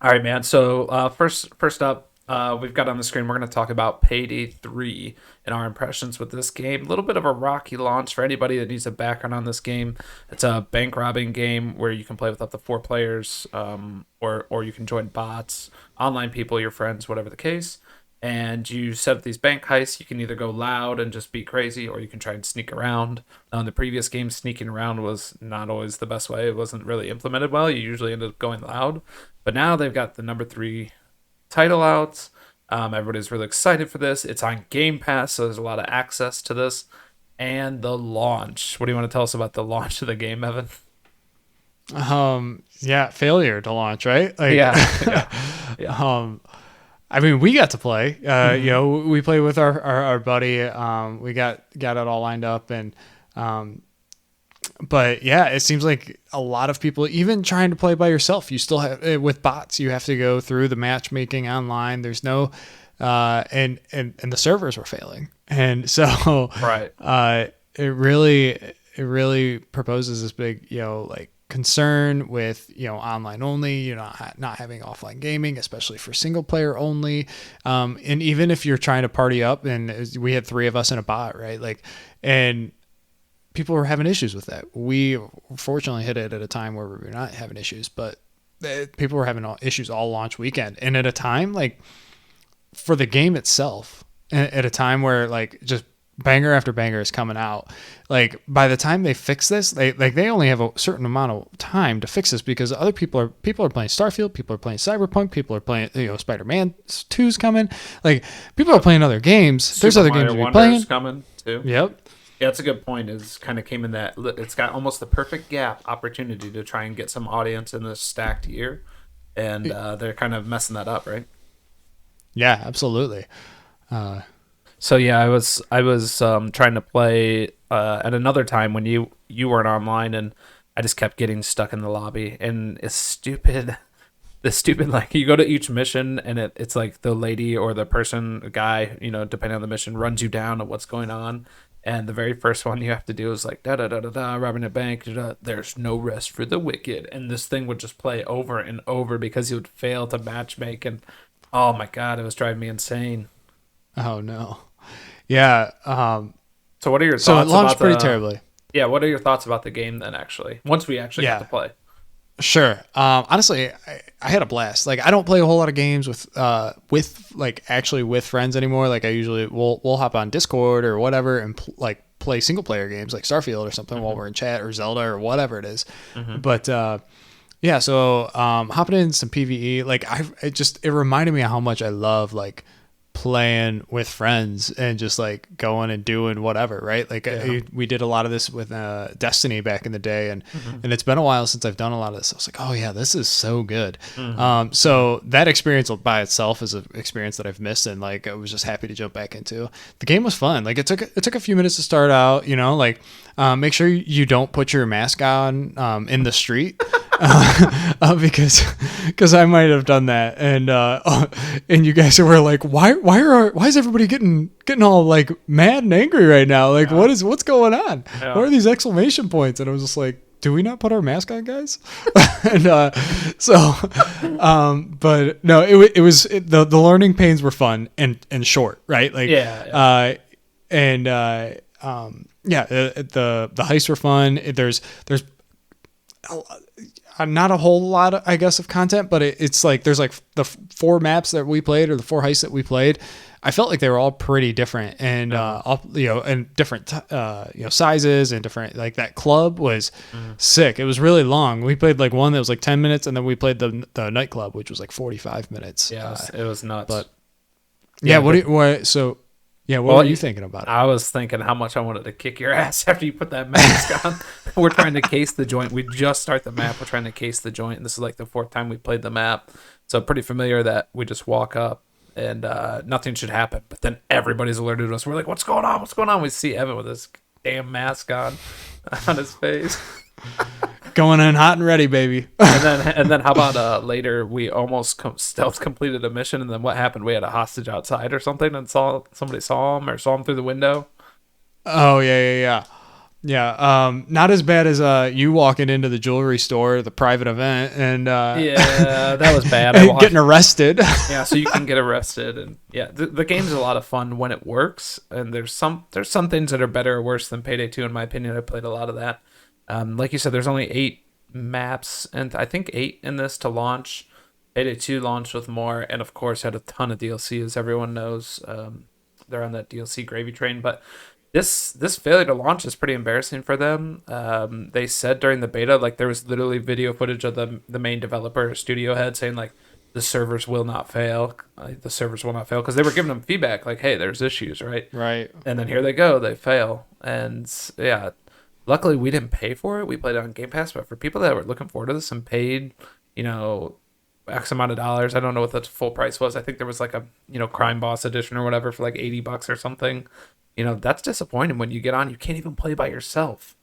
All right, man. So first up, we've got on the screen. We're going to talk about Payday 3 and our impressions with this game. A little bit of a rocky launch for anybody that needs a background on this game. It's a bank robbing game where you can play with up to four players, or you can join bots, online people, your friends, whatever the case. And you set up these bank heists. You can either go loud and just be crazy, or you can try and sneak around. In the previous game, sneaking around was not always the best way. It wasn't really implemented well. You usually ended up going loud. But now they've got the number three title out. Everybody's really excited for this. It's on Game Pass, so there's a lot of access to this. And the launch. What do you want to tell us about the launch of the game, Evan? Yeah, failure to launch, right? Yeah, yeah, yeah. I mean, we got to play. Mm-hmm. We played with our buddy. We got it all lined up, and but yeah, it seems like a lot of people, even trying to play by yourself, you still have with bots. You have to go through the matchmaking online. There's no, and the servers were failing, and so Right. it really proposes this big like concern with online only, not having offline gaming, especially for single player only. And even if you're trying to party up, and we had three of us in a bot, right? Like, and people were having issues with that. We fortunately hit it at a time where we were not having issues, but people were having issues all launch weekend, and at a time like for the game itself, at a time where like just banger after banger is coming out. Like by the time they fix this, they only have a certain amount of time to fix this, because other people are playing Starfield, people are playing Cyberpunk, people are playing Spider-Man 2's coming. Like people are playing other games. There's Super other Mario games to be Wonder is playing. coming too. Yep. Yeah, that's a good point. Is kind of came in that it's got almost the perfect gap opportunity to try and get some audience in this stacked year, and they're kind of messing that up, right? Yeah, absolutely. So yeah, I was trying to play at another time when you weren't online, and I just kept getting stuck in the lobby, and it's stupid. The stupid, like, you go to each mission, and it's like the lady or the person, guy, depending on the mission, runs you down on what's going on. And the very first one you have to do is like da da da da da, robbing a bank. Da, da, there's no rest for the wicked, and this thing would just play over and over because you would fail to matchmake, and oh my god, it was driving me insane. Oh no. Yeah. So what are your So it thoughts launched about pretty the terribly. Yeah, what are your thoughts about the game then, actually? Once we actually got to Yeah. play. Sure. Honestly, I had a blast. Like, I don't play a whole lot of games with like actually with friends anymore. Like, I usually we'll hop on Discord or whatever and like play single player games like Starfield or something while Hmm. we're in chat, or Zelda or whatever it is. Hmm. But yeah, so hopping in some PVE, like it reminded me of how much I love like playing with friends and just like going and doing whatever, right? Like Yeah. we did a lot of this with Destiny back in the day, and Hmm. and it's been a while since I've done a lot of this. I was like, oh yeah, this is so good. Hmm. So that experience by itself is an experience that I've missed, and like I was just happy to jump back into. The game was fun. Like it took a few minutes to start out, like make sure you don't put your mask on in the street. Because I might have done that, and you guys were like, why is everybody getting all like mad and angry right now? Like, Yeah. what's going on? What Yeah. are these exclamation points? And I was just like, do we not put our mask on, guys? And so, but no, the learning pains were fun and short, right? Like, Yeah. Yeah. and yeah, the heists were fun. There's not a whole lot, I guess, of content, but it's like there's like the four maps that we played, or the four heists that we played. I felt like they were all pretty different, and all, and different sizes, and different. Like that club was Mhm. sick. It was really long. We played like one that was like 10 minutes, and then we played the nightclub, which was like 45 minutes. Yeah, it was nuts. But yeah, Yeah, what well, were you thinking about it? I was thinking how much I wanted to kick your ass after you put that mask on. We're trying to case the joint. We just start the map. We're trying to case the joint. And this is like the fourth time we played the map. So pretty familiar that we just walk up and nothing should happen. But then everybody's alerted to us. We're like, what's going on? What's going on? We see Evan with his damn mask on his face. Going in hot and ready, baby. And then how about later we almost stealth completed a mission, and then what happened? We had a hostage outside or something, and somebody saw him through the window. Oh yeah, yeah, yeah. Yeah, not as bad as you walking into the jewelry store, the private event, and Yeah, that was bad. I getting watched. arrested. Yeah, so you can get arrested, and yeah, the game's a lot of fun when it works. And there's some things that are better or worse than Payday 2, in my opinion. I played a lot of that. Like you said, there's only 8 maps, and I think 8 in this to launch. Payday 2 launched with more, and of course had a ton of DLC, as everyone knows. They're on that DLC gravy train, but this failure to launch is pretty embarrassing for them. They said during the beta, like there was literally video footage of the main developer studio head saying like the servers will not fail. The servers will not fail because they were giving them feedback like, hey, there's issues, right? Right. And then here they go, they fail, and yeah. Luckily, we didn't pay for it. We played it on Game Pass, but for people that were looking forward to this and paid, you know, X amount of dollars, I don't know what the full price was. I think there was like a Crime Boss edition or whatever for like $80 or something. That's disappointing when you get on. You can't even play by yourself.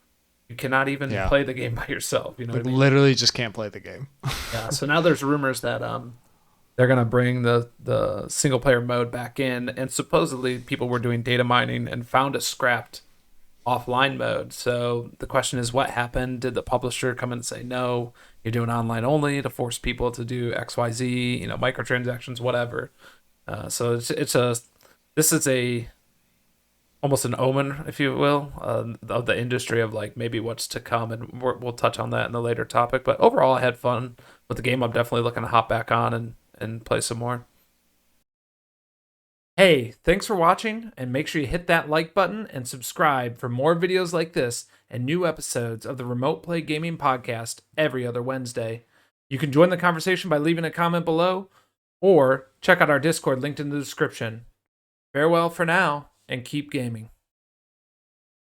You cannot even Yeah. play the game by yourself. You know Like what I mean? literally just can't play the game. Yeah. So now there's rumors that they're gonna bring the single player mode back in, and supposedly people were doing data mining and found a scrapped offline mode. So the question is, what happened? Did the publisher come in and say no? You're doing online only to force people to do X, Y, Z, microtransactions, whatever. So this is a almost an omen, if you will, of the industry of like maybe what's to come, and we'll touch on that in the later topic. But overall, I had fun with the game. I'm definitely looking to hop back on and play some more. Hey, thanks for watching, and make sure you hit that like button and subscribe for more videos like this and new episodes of the Remote Play Gaming Podcast every other Wednesday. You can join the conversation by leaving a comment below or check out our Discord linked in the description. Farewell for now, and keep gaming.